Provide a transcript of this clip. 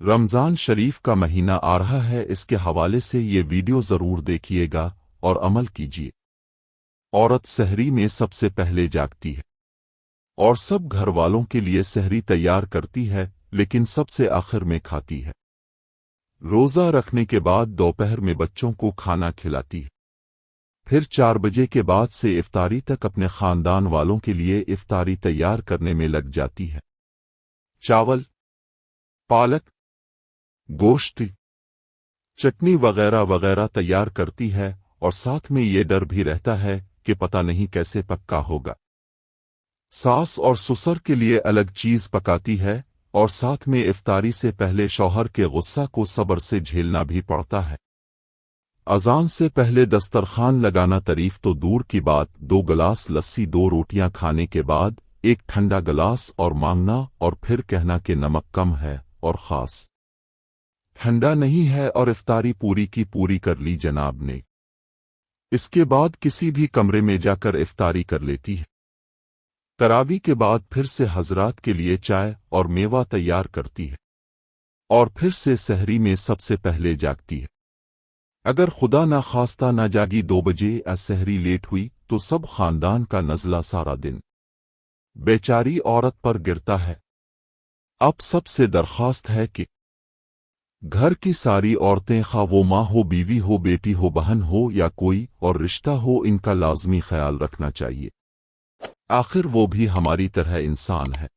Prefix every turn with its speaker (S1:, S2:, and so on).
S1: رمضان شریف کا مہینہ آ رہا ہے، اس کے حوالے سے یہ ویڈیو ضرور دیکھیے گا اور عمل کیجیے۔ عورت سحری میں سب سے پہلے جاگتی ہے اور سب گھر والوں کے لیے سحری تیار کرتی ہے، لیکن سب سے آخر میں کھاتی ہے۔ روزہ رکھنے کے بعد دوپہر میں بچوں کو کھانا کھلاتی ہے، پھر 4 بجے کے بعد سے افطاری تک اپنے خاندان والوں کے لیے افطاری تیار کرنے میں لگ جاتی ہے۔ چاول، پالک، گوشت، چٹنی وغیرہ وغیرہ تیار کرتی ہے، اور ساتھ میں یہ ڈر بھی رہتا ہے کہ پتہ نہیں کیسے پکا ہوگا۔ ساس اور سسر کے لیے الگ چیز پکاتی ہے، اور ساتھ میں افطاری سے پہلے شوہر کے غصہ کو صبر سے جھیلنا بھی پڑتا ہے۔ اذان سے پہلے دسترخوان لگانا تعریف تو دور کی بات، 2 گلاس لسی 2 روٹیاں کھانے کے بعد ایک ٹھنڈا گلاس اور مانگنا، اور پھر کہنا کہ نمک کم ہے اور خاص ٹھنڈا نہیں ہے، اور افطاری پوری کی پوری کر لی جناب نے۔ اس کے بعد کسی بھی کمرے میں جا کر افطاری کر لیتی ہے۔ تراویح کے بعد پھر سے حضرات کے لیے چائے اور میوہ تیار کرتی ہے، اور پھر سے سحری میں سب سے پہلے جاگتی ہے۔ اگر خدا نخواستہ نہ جاگی 2 بجے یا سحری لیٹ ہوئی تو سب خاندان کا نزلہ سارا دن بیچاری عورت پر گرتا ہے۔ اب سب سے درخواست ہے کہ گھر کی ساری عورتیں، خواہ وہ ماں ہو، بیوی ہو، بیٹی ہو، بہن ہو یا کوئی اور رشتہ ہو، ان کا لازمی خیال رکھنا چاہیے۔ آخر وہ بھی ہماری طرح انسان ہے۔